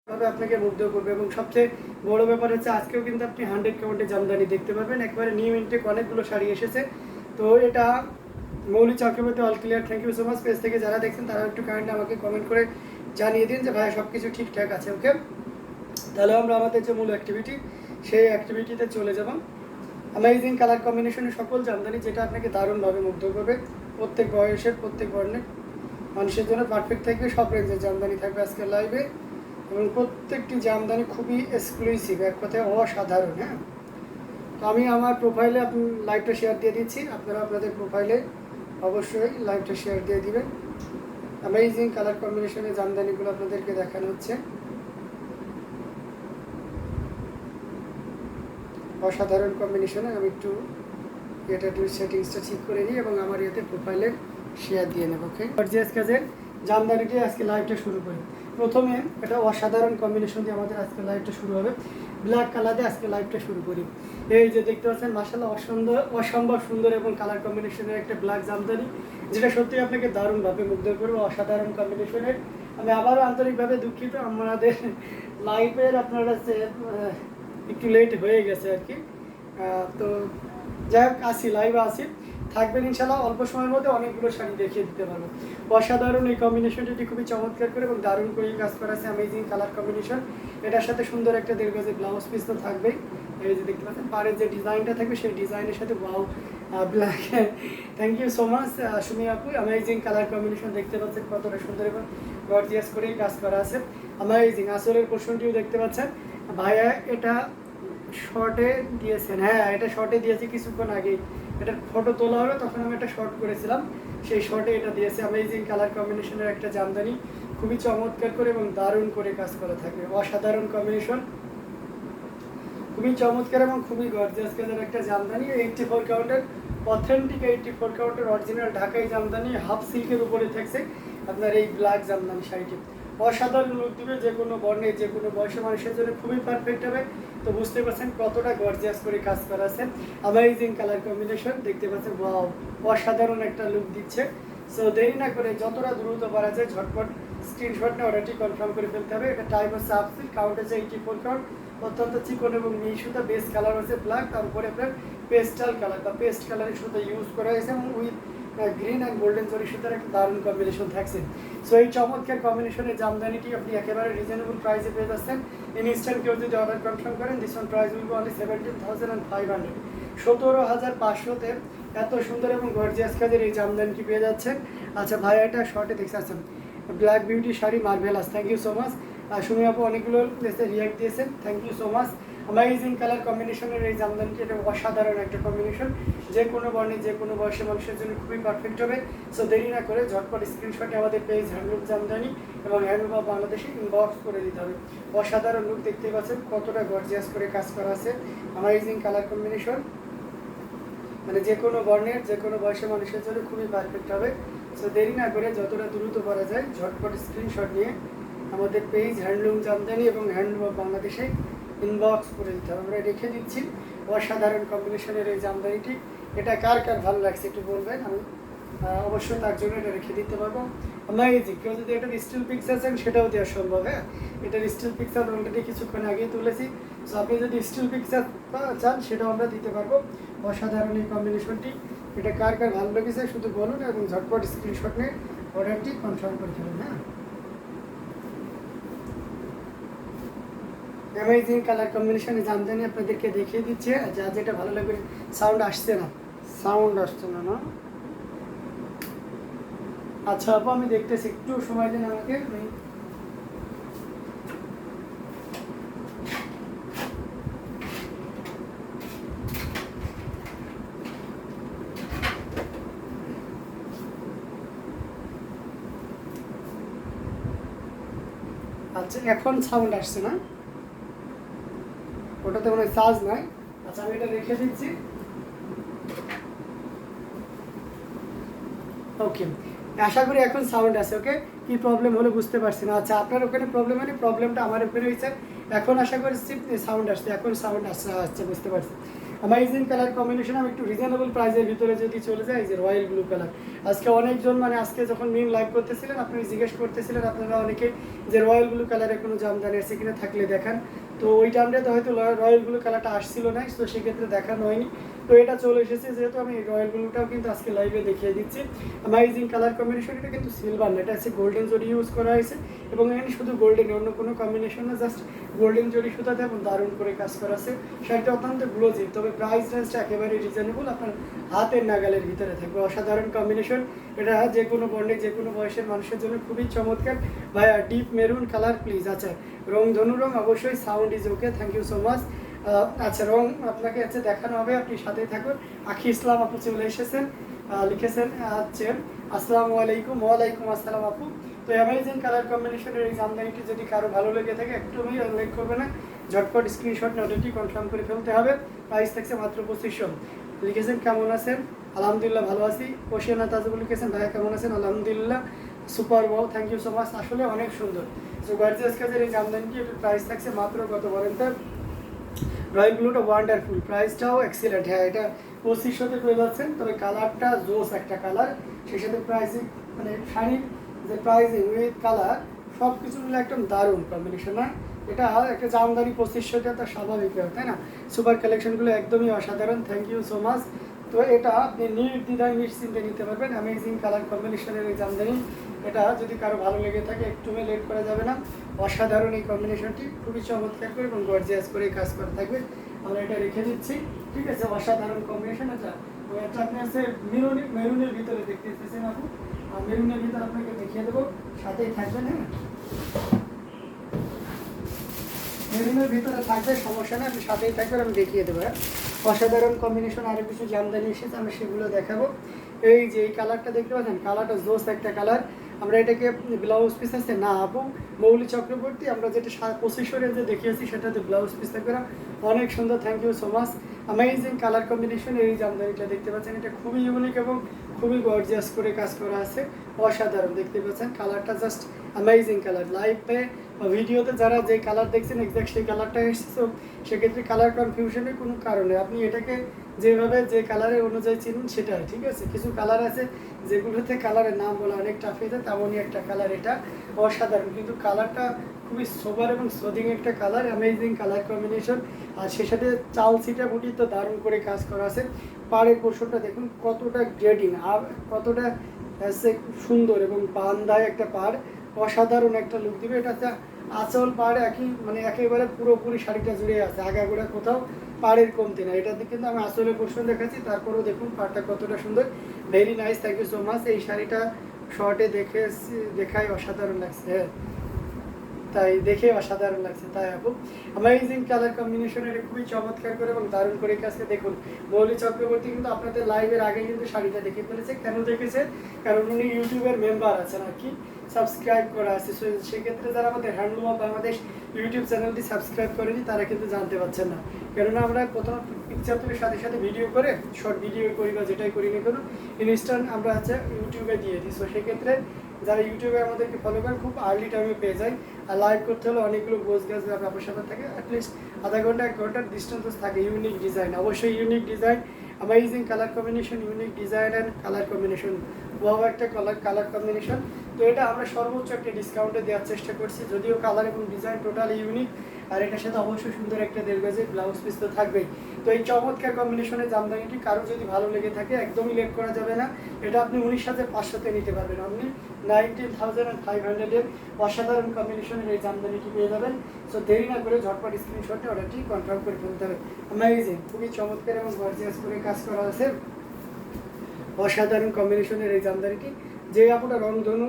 তবে আপনাকে মুগ্ধ করবে। এবং সবচেয়ে বড় ব্যাপার হচ্ছে আজকেও কিন্তু আপনি 100 কাউন্টের জামদানি দেখতে পারবেন। একবারে নিউ ইনটেক অনেকগুলো শাড়ি এসেছে। তো এটা Mouli Chakraborty all clear, thank you so much. Page থেকে যারা দেখছেন তারা একটু কাইন্ডলি আমাকে কমেন্ট করে জানিয়ে দিন যে ভাই সব কিছু ঠিকঠাক আছে। ওকে, তাহলে আমরা আমাদের যে মূল অ্যাক্টিভিটি সেই অ্যাক্টিভিটিতে চলে যাব। অ্যামেজিং কালার কম্বিনেশনের সকল জামদানি যেটা আপনাকে দারুণভাবে মুগ্ধ করবে। প্রত্যেক বয়সের প্রত্যেক বর্ণের মানুষের জন্য পারফেক্ট থাকবে। সব রেঞ্জের জামদানি থাকবে আজকের লাইভে, এবং প্রত্যেকটি জামদানি খুবই এক্সক্লুসিভ, এক কথায় অসাধারণ। হ্যাঁ, তো আমি আমার প্রোফাইলে আপনি লাইভটা শেয়ার দিয়ে দিচ্ছি, আপনারা আপনাদের প্রোফাইলে অবশ্যই লাইভটা শেয়ার দিয়ে দিবেন। অ্যামেজিং কালার কম্বিনেশনের জামদানিগুলো আপনাদেরকে দেখানো হচ্ছে, অসাধারণ কম্বিনেশনে। আমি একটু সেটিংসটা ঠিক করে নিই এবং আমার ইয়েতে প্রোফাইলে শেয়ার দিয়ে নেব। ওকে, গর্জিয়াস কাজের জামদানিটি আজকে লাইভটা শুরু করি। প্রথমে এটা অসাধারণ কম্বিনেশন দিয়ে আমাদের আজকে লাইভটা শুরু হবে। ব্ল্যাক কালার দিয়ে আজকে লাইভটা শুরু করি। এই যে দেখতে পাচ্ছেন মাশাআল্লাহ অসম্ভব সুন্দর এবং কালার কম্বিনেশনের একটা ব্ল্যাক জামদানি, যেটা সত্যি আপনাকে দারুণভাবে মুগ্ধ করবে। অসাধারণ কম্বিনেশনের। আমি আবারও আন্তরিকভাবে দুঃখিত, আমাদের লাইভের আপনারা একটু লেট হয়ে গেছে আর কি। তো যাই হোক, আসি লাইভে আসি, থাকবেন ইনশাল্লাহ। অল্প সময়ের মধ্যে অনেকগুলো শাড়ি দেখিয়ে দিতে পারবো। অসাধারণ এই কম্বিনেশনটি খুবই চমৎকার করে এবং দারুণ করে কাজ করা আছে। Amazing colour combination. এটার সাথে সুন্দর একটা 1.5 গজের ব্লাউজ পিস তো থাকবেই। এই যে দেখতে পাচ্ছেন পাড়ের যে ডিজাইনটা থাকবে সেই ডিজাইনের সাথে wow black, thank you so much Sumi আপু। অ্যামেজিং কালার কম্বিনেশন দেখতে পাচ্ছেন কতটা সুন্দর এবং গর্জিয়াস করেই কাজ করা আছে। অ্যামেজিং আসলের পোর্শনটিও দেখতে পাচ্ছেন। ভাইয়া এটা শর্টে দিয়েছেন, হ্যাঁ এটা শর্টে দিয়েছি কিছুক্ষণ আগেই। এটার ফটো তোলা হলো, তখন আমি একটা শর্ট করেছিলাম, সেই শর্টে এটা দিয়েছে। অ্যামেজিং কালার কম্বিনেশনের একটা জামদানি, খুবই চমৎকার করে এবং দারুণ করে কাজ করা থাকবে। অসাধারণ কম্বিনেশন, খুবই চমৎকার এবং খুবই গর্জিয়াস কাজের একটা জামদানি। 84 কাউন্টের অথেন্টিক 84 কাউন্টের অরিজিনাল ঢাকাই জামদানি, হাফ সিল্কের উপরে থাকছে আপনার এই ব্ল্যাক জামদানি শাড়িটি। অসাধারণ লুক দিবে, যে কোনো বর্ণে যে কোনো বয়সের মানুষের জন্য খুবই পারফেক্ট হবে। তো বুঝতে পারছেন কতটা গর্জিয়াস করে কাজ করা আছে। অ্যামেজিং কালার কম্বিনেশন দেখতে পাচ্ছেন, ওয়াও অসাধারণ একটা লুক দিচ্ছে। সো দেরি না করে যতটা দ্রুত পারা যায় ঝটপট স্ক্রিনশট নিয়ে অর্ডারটি কনফার্ম করে ফেলতে হবে। এটা টাইপ হচ্ছে হাফ সিল্ক, কাউন্ট হচ্ছে 84 কাউন্ট, অত্যন্ত চিকন এবং মিহি সুতা। বেস কালার হচ্ছে ব্ল্যাক, তার উপরে আপনার পেস্টাল কালার বা পেস্ট কালারের সুতা ইউজ করা হয়েছে এবং উইথ গ্রিন অ্যান্ড গোল্ডেন জরি সুতার একটা দারুণ কম্বিনেশন থাকছে। সো এই চমৎকার কম্বিনেশনের জামদানিটি আপনি একেবারে রিজনেবল প্রাইসে পেয়ে যাচ্ছেন। ইনস্ট্যান্ট কেউ যদি অর্ডার কনফার্ম করেন, this one price will be only 17,500। 17,500-তে এত সুন্দর এবং গর্জিয়াস কাজের এই জামদানিটি পেয়ে যাচ্ছেন। আচ্ছা ভাই, এটা শর্টে দেখতে আছেন black beauty sari marvellous, thank you so much. আর সুমি আপু অনেকগুলো রিয়াক্ট দিয়েছেন, thank you so much. Amazing colour কম্বিনেশনের এই জামদানিটি এটা অসাধারণ একটা কম্বিনেশন, যে কোনো বর্ণে যে কোনো বয়সের মানুষের জন্য খুবই পারফেক্ট হবে। সো দেরি না করে ঝটপট স্ক্রিনশটে আমাদের পেজ হ্যান্ডলুম জামদানি এবং হ্যান্ডলুম অফ বাংলাদেশে ইনবক্স করে দিতে হবে। অসাধারণ লুক দেখতে পাচ্ছেন, কতটা গর্জিয়াস করে কাজ করা আছে। অ্যামেজিং কালার কম্বিনেশন, মানে যে কোনো বর্ণের যে কোনো বয়সের মানুষের জন্য খুবই পারফেক্ট হবে। সো দেরি না করে যতটা দ্রুত করা যায় ঝটপট স্ক্রিনশট নিয়ে আমাদের পেজ হ্যান্ডলুম জামদানি এবং হ্যান্ডলুম অফ বাংলাদেশে ইনবক্স করে দিতে হবে। আমরা রেখে দিচ্ছি অসাধারণ কম্বিনেশনের এই জামদানিটি। এটা কার কার ভালো লাগছে একটু বলবেন, আমি অবশ্যই তার জন্য এটা রেখে দিতে পারবো। অ্যামেজিং, কেউ যদি এটার স্টিল পিকচার চান সেটাও দেওয়া সম্ভব। হ্যাঁ, এটার স্টিল পিকচার অলরেডি কিছুক্ষণ আগেই তুলেছি। সো আপনি যদি স্টিল পিকচার চান সেটাও আমরা দিতে পারবো। অসাধারণ এই কম্বিনেশনটি, এটা কার কার ভালো লেগেছে শুধু বলুন এবং ঝটপট স্ক্রিনশট নিয়ে অর্ডারটি কনফার্ম করে ফেলুন। হ্যাঁ, অ্যামেজিং কালার কম্বিনেশনে জামদানি আপনাদেরকে দেখিয়ে দিচ্ছে। যা যেটা ভালো লাগবে। সাউন্ড আসছে না, সাউন্ড আসছে না না? আচ্ছা আপু, আমি দেখতেছি, একটু সময় দিন আমাকে। আচ্ছা, এখন সাউন্ড আসছে না? ওটাতে মনে হয় চার্জ নাই। আচ্ছা, আমি এটা রেখে দিচ্ছি। ওকে, আশা করি এখন সাউন্ড আছে। ওকে, কি প্রবলেম হলো বুঝতে পারছি না। আচ্ছা, আপনার ওখানে প্রবলেম হয়নি, প্রবলেমটা আমার ওখানে হয়েছে। এখন আশা করছি সাউন্ড আসছে, এখন সাউন্ড আসছে বুঝতে পারছি। Amazing colour combination. আমি একটু রিজনেবল প্রাইসের ভিতরে যদি চলে যায়, এই যে রয়্যাল ব্লু কালার। আজকে অনেকজন মানে আজকে যখন মিম লাইভ করতেছিলেন আপনি জিজ্ঞেস করতেছিলেন আপনারা অনেকে যে রয়্যাল ব্লু কালারের কোনো জামদানি আছে কিনা, থাকলে দেখান। তো ওই টাইমটাতে হয়তো রয়্যাল ব্লু কালারটা আসছিল না, তো সেক্ষেত্রে দেখানো হয়নি। তো এটা চলে এসেছে যেহেতু আমি রয়্যাল ব্লুটাও কিন্তু আজকে লাইভে দেখিয়ে দিচ্ছি। Amazing colour combination. এটা কিন্তু সিলভার না, এটা হচ্ছে গোল্ডেন জরি ইউজ করা হয়েছে এবং এখানে শুধু গোল্ডেন, অন্য কোনো কম্বিনেশন না, জাস্ট গোল্ডেন জরি সুতাতে এবং দারুণ করে কাজ করা আছে। শাড়িটা অত্যন্ত গ্লোজি, তবে প্রাইস রেঞ্জটা একেবারে রিজনেবল, আপনার হাতের নাগালের ভিতরে থাকবে। অসাধারণ কম্বিনেশন। এটা যে কোনো বর্ণে যে কোনো বয়সের মানুষের জন্য খুবই চমৎকার। ভাইয়া ডিপ মেরুন কালার প্লিজ। আচ্ছা রং ধনু রং অবশ্যই, sound is okay, thank you so much. আচ্ছা রং আপনাকে হচ্ছে দেখানো হবে, আপনি সাথেই থাকুন। আখি ইসলাম আপু চলে এসেছেন, লিখেছেন হচ্ছে আসসালামু আলাইকুম। ওয়ালাইকুম আসসালাম আপু। তো অ্যামেজিং কালার কম্বিনেশনের এই জামদানিটি যদি কারো ভালো লেগে থাকে একদমই লেট করবে না, ঝটপট স্ক্রিনশট অর্ডারটি কনফার্ম করে ফেলতে হবে। প্রাইস থাকছে মাত্র 2500। লিখেছেন কেমন আছেন? আলহামদুলিল্লাহ ভালো আছি। ওশিয়ানা তাজবুল লিখেছেন ভাইয়া কেমন আছেন? আলহামদুলিল্লাহ super, wow thank you so much. আসলে অনেক সুন্দর। সো গর্জিয়াস কাজের এই জামদানিটি প্রাইস থাকছে মাত্র কত বলেন তো? রয়্যাল ব্লুটা ওয়ান্ডারফুল, প্রাইসটাও এক্সিলেন্ট। হ্যাঁ এটা 2500তে পেয়ে যাচ্ছেন, তবে কালারটা জোস একটা কালার। সেই সাথে প্রাইসিং মানে শাড়ির যে প্রাইসিং উইথ কালার সব কিছু মিলে একদম দারুণ কম্বিনেশন। না এটা একটা জামদানি 2500টা তো স্বাভাবিক ব্যাপার, তাই না? সুপার কালেকশনগুলো একদমই অসাধারণ, থ্যাংক ইউ সো মাচ। তো এটা আপনি নির্দ্বিধায় নিশ্চিন্তে নিতে পারবেন। অ্যামেজিং কালার কম্বিনেশনের এই জামদানি, এটা যদি কারো ভালো লেগে থাকে একটুও লেট করা যাবে না। অসাধারণ এই কম্বিনেশনটি, খুবই চমৎকার করে এবং গর্জিয়াস করে কাজ করা থাকবে। আমরা এটা রেখে দিচ্ছি, ঠিক আছে? অসাধারণ কম্বিনেশন। এটা এটা আপনি আছে মেরুনের ভিতরে দেখতে এসেছেন আপু, আর মেরুনের ভিতরে আপনাকে দেখিয়ে দেবো, সাথেই থাকবেন। হ্যাঁ মেরুনের ভিতরে থাকবে, সমস্যা নেই, আপনি সাথেই থাকবেন, আমি দেখিয়ে দেবো। হ্যাঁ অসাধারণ কম্বিনেশন। আরও কিছু জামদানি এসেছে, আমি সেগুলো দেখাবো। এই যে এই কালারটা দেখতে পাচ্ছেন, কালারটা জোস একটা কালার। আমরা এটাকে ব্লাউজ পিস আছে না আপু, মৌলি চক্রবর্তী, আমরা যেটা 2500 রেঞ্জে দেখিয়েছি সেটাতে ব্লাউজ পিস থাকবে না। অনেক সুন্দর, thank you so much. Amazing colour combination. এই জামদানিটা দেখতে পাচ্ছেন, এটা খুবই ইউনিক এবং খুবই গর্জিয়াস করে কাজ করা আছে, অসাধারণ। দেখতে পাচ্ছেন কালারটা জাস্ট অ্যামেজিং কালার। লাইভে ভিডিওতে যারা যে কালার দেখছেন এক্স্যাক্ট সেই কালারটা এসেছে, তো সেক্ষেত্রে কালার কনফিউশনের কোনো কারণে আপনি এটাকে যেভাবে যে কালারের অনুযায়ী চিনুন সেটাই ঠিক আছে। কিছু কালার আছে যেগুলোতে কালারের নাম বলা অনেক টাফ হয়ে যায়, তেমনই একটা কালার এটা, অসাধারণ। কিন্তু কালারটা খুবই সোবার এবং সোদিং একটা কালার, অ্যামেজিং কালার কম্বিনেশন। আর সে সাথে চাল সিটা বুটি তো দারুণ করে কাজ করা আছে। পাড়ের পোর্শনটা দেখুন কতটা গ্রেডিং আর কতটা সুন্দর এবং বান্দায় একটা পাড়, অসাধারণ একটা লুক দিবে। এটাতে আঁচল পাড় একই মানে একেবারে পুরোপুরি শাড়িটা জুড়ে আছে, আগাগোড়া কোথাও পাড়ের কমতি না। এটাতে কিন্তু আমি আঁচলের পোর্শন দেখাচ্ছি, তারপরেও দেখুন পাড়টা কতটা সুন্দর, very nice, thank you so much. এই শাড়িটা শর্টে দেখাই অসাধারণ লাগছে, তাই দেখে অসাধারণ লাগছে, তাই আপু। অ্যামেজিং কালার কম্বিনেশনের খুবই চমৎকার করে এবং দারুণ করে কাজকে দেখুন। মৌলি চক্রবর্তী কিন্তু আপনাদের লাইভের আগে কিন্তু শাড়িটা দেখে ফেলেছে। কেন দেখেছে? কারণ উনি ইউটিউবের মেম্বার আছেন আর কি, সাবস্ক্রাইব করা আছে। সেক্ষেত্রে যারা আমাদের হ্যান্ডলুম অফ বাংলাদেশ ইউটিউব চ্যানেলটি সাবস্ক্রাইব করেনি তারা কিন্তু জানতে পারছেন না। কেননা আমরা প্রথম পিকচার তুলে সাথে সাথে ভিডিও করে শর্ট ভিডিও করি বা যেটাই করি না কোনো ইনস্ট্যান্ট আমরা হচ্ছে ইউটিউবে দিয়ে দিই। সো সেক্ষেত্রে যারা ইউটিউবে আমাদেরকে ফলো করেন খুব আর্লি টাইমে পেয়ে যায়। আর লাইভ করতে হলে অনেকগুলো গোছ গাছ ব্যাপার স্যাপার থাকে, অ্যাটলিস্ট আধা ঘন্টা 1 ঘন্টার ডিস্টেন্স থাকে। ইউনিক ডিজাইন, অবশ্যই unique design, amazing colour combination, unique design and colour combination, wow একটা কালার কম্বিনেশন। তো এটা আমরা সর্বোচ্চ একটা ডিসকাউন্টে দেওয়ার চেষ্টা করছি, যদিও কালার এবং ডিজাইন টোটালি ইউনিক। আর এটার সাথে অবশ্যই সুন্দর একটা 1.5 গজের ব্লাউজ পিস তো থাকবেই। তো এই চমৎকার কম্বিনেশনের জামদানিটি কারো যদি ভালো লেগে থাকে একদমই লেট করা যাবে না। এটা আপনি 19,500-তে নিতে পারবেন, আপনি 19,500-এর অসাধারণ কম্বিনেশনের এই জামদানিটি পেয়ে যাবেন। সো দেরি না করে ঝটপট স্ক্রিনশটে অর্ডারটি কনফার্ম করে ফেলতে হবে। অ্যামেজিং, খুবই চমৎকার এবং গর্জিয়াস করে কাজ করা আছে, অসাধারণ কম্বিনেশনের এই জামদানিটি। যে আপুটা রংধনু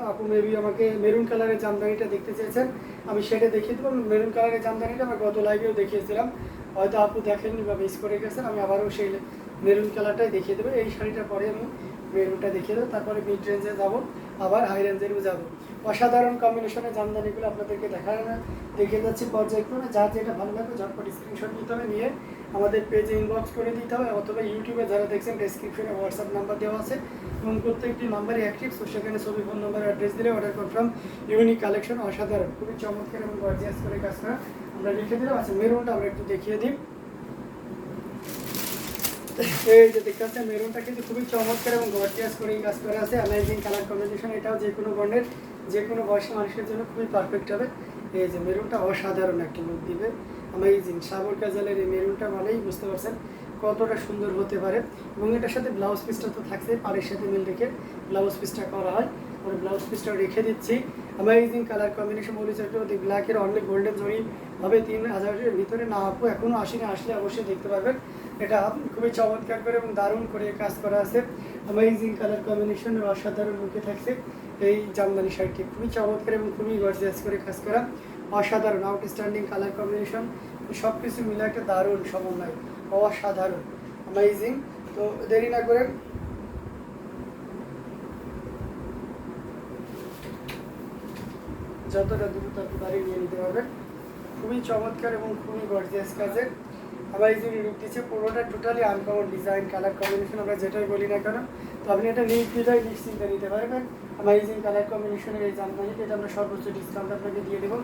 আপু মেবি আমাকে মেরুন কালারের জামদানিটা দেখতে চেয়েছেন, আমি সেটা দেখিয়ে দেবো। মেরুন কালারের জামদানিটা আমি গত লাইভেও দেখিয়েছিলাম, হয়তো আপু দেখেননি বা মিস করে গেছেন। আমি আবারও সেই মেরুন কালারটাই দেখিয়ে দেবো। এই শাড়িটার পরে আমি মেরুনটা দেখিয়ে দেবো, তারপরে মিড রেঞ্জে যাবো, আবার হাই রেঞ্জেরও যাবো। অসাধারণ কম্বিনেশনের জামদানিগুলো আপনাদেরকে দেখিয়ে যাচ্ছি পর্যায়ক্রমে। যার যেটা ভালো লাগবে ঝটপট স্ক্রিনশট নিতে হবে, নিয়ে আমাদের পেজে ইনবক্স করে দিতে হবে, অথবা ইউটিউবে যারা দেখছেন ডেসক্রিপশনে হোয়াটসঅ্যাপ নাম্বার দেওয়া আছে এবং প্রত্যেকটি নাম্বারই অ্যাক্টিভ। তো সেখানে ছবি, ফোন নাম্বার, অ্যাড্রেস দিলে অর্ডার কনফার্ম। ইউনিক কালেকশন, অসাধারণ, খুবই চমৎকার এবং গর্জিয়াস করে কাজ করা আমরা লিখে দিলাম। আচ্ছা মেরুনটা আমরা একটু দেখিয়ে দিই। এই যে দেখতে পাচ্ছেন মেরুনটা কিন্তু খুবই চমৎকার এবং গর্জিয়াস করে কাজ করা আছে। অ্যামেজিং কালার কম্বিনেশন, এটাও যে কোনো বর্ণের যে কোনো বয়সী মানুষের জন্য খুবই পারফেক্ট হবে। এই যে মেরুনটা অসাধারণ একটা লুক দিবে, অ্যামেজিং। সাবর কাজালের এই মেরুনটা মানেই বুঝতে পারছেন কতটা সুন্দর হতে পারে। এবং এটার সাথে ব্লাউজ পিসটা তো থাকছে, পাড়ের সাথে মিল রেখে ব্লাউজ পিসটা করা হয়। ওই ব্লাউজ পিসটা রেখে দিচ্ছি। অ্যামেজিং কালার কম্বিনেশন বলেছে একটু ব্ল্যাকের অনলি গোল্ডেন জরি হবে 3000-এর ভিতরে। না আপু এখনও আসেনি, আসলে অবশ্যই দেখতে পারবেন। এটা খুবই চমৎকার করে এবং দারুণ করে কাজ করা আছে। অ্যামেজিং কালার কম্বিনেশন, অসাধারণ লুকে থাকছে এই জামদানি শাড়িটি। খুবই চমৎকার এবং খুবই গর্জিয়াস করে কাজ করা, অসাধারণ আউটস্ট্যান্ডিং কালার কম্বিনেশন, সব কিছু মিলে একটা দারুণ সমন্বয়, অসাধারণ অ্যামেজিং। তো দেরি না করে যতটা দ্রুত আপনি বাড়িয়ে নিয়ে নিতে পারবেন। খুবই চমৎকার এবং খুবই গর্জিয়াস কাজের অ্যামেজিং লুক দিচ্ছে। পুরোটা totally uncommon design, colour combination আমরা যেটাই বলি না কেন, তো আপনি এটা নির্দ্বিধায় নিশ্চিন্তে নিতে পারবেন। অ্যামেজিং কালার কম্বিনেশনের এই জামদানিতে এটা আমরা সর্বোচ্চ ডিসকাউন্ট আপনাকে দিয়ে দেবো।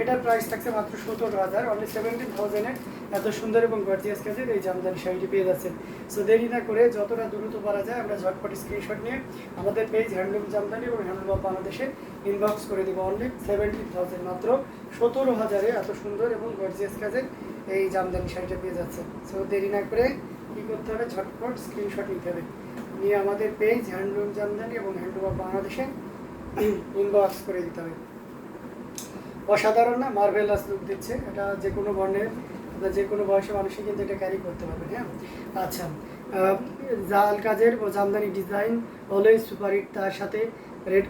এটার প্রাইস থাকছে মাত্র 17,000, অনলি 17,000-এ এত সুন্দর এবং গর্জিয়াস কাজের এই জামদানি শাড়িটি পেয়ে যাচ্ছেন। সো দেরি না করে যতটা দ্রুত পারা যায় আমরা ঝটপট স্ক্রিনশট নিয়ে আমাদের পেজ হ্যান্ডলুম জামদানি এবং হ্যান্ডলুম অফ বাংলাদেশে ইনবক্স করে দেবো। অনলি 17,000, মাত্র 17,000-এ এত সুন্দর এবং গর্জিয়াস কাজের এই জামদানি শাড়িটা পেয়ে যাচ্ছে। সো দেরি না করে কী করতে হবে, ঝটপট স্ক্রিনশট নিতে হবে, নিয়ে আমাদের পেজ হ্যান্ডলুম জামদানি এবং হ্যান্ডলুম অফ বাংলাদেশে ইনবক্স করে দিতে হবে। অসাধারণ না, মার্ভেলাস লুক দিচ্ছে। এটা যে কোনো বর্ণের যে কোনো বয়সে মানুষই কিন্তু এটা ক্যারি করতে পারবেন। হ্যাঁ আচ্ছা, জাল কাজের ও জামদানি ডিজাইন অলওয়েজ সুপারহিট, তার সাথে রেড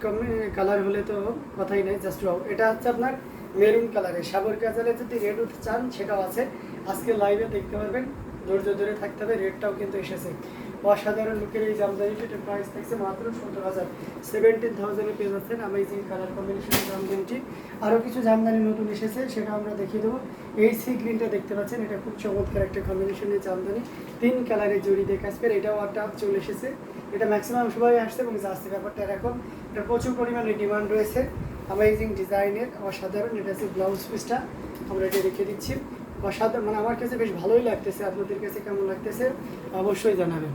কালার হলে তো কথাই নেই, জাস্ট ওয়াও। এটা হচ্ছে আপনার মেরুন কালারের সাবর কাজালে, যদি রেড উঠতে চান সেটাও আছে, আজকে লাইভে দেখতে পারবেন। ধৈর্য ধরে থাকতে হবে, রেডটাও কিন্তু এসেছে। অসাধারণ লুকের এই জামদানিটি, এটা প্রাইস থাকছে মাত্র 17,000, 17,000-এ পেয়ে যাচ্ছেন অ্যামেজিং কালার কম্বিনেশনের জামদানিটি। আরও কিছু জামদানি নতুন এসেছে, সেটা আমরা দেখিয়ে দেবো। এই সি গ্রিনটা দেখতে পাচ্ছেন, এটা খুব চমৎকার একটা কম্বিনেশনের জামদানি, 3 কালারের জড়ি দিয়ে কাজ করে। এটাও একটা চলে এসেছে, এটা ম্যাক্সিমাম সবাই আসছে এবং আসছে, ব্যাপারটা এরকম। এটা প্রচুর পরিমাণে ডিমান্ড রয়েছে, অ্যামেজিং ডিজাইনের, অসাধারণ। এটা হচ্ছে ব্লাউজ পিসটা, আমরা এটা রেখে দিচ্ছি। অসাধারণ, মানে আমার কাছে বেশ ভালোই লাগতেছে। আপনাদের কাছে কেমন লাগতেছে অবশ্যই জানাবেন।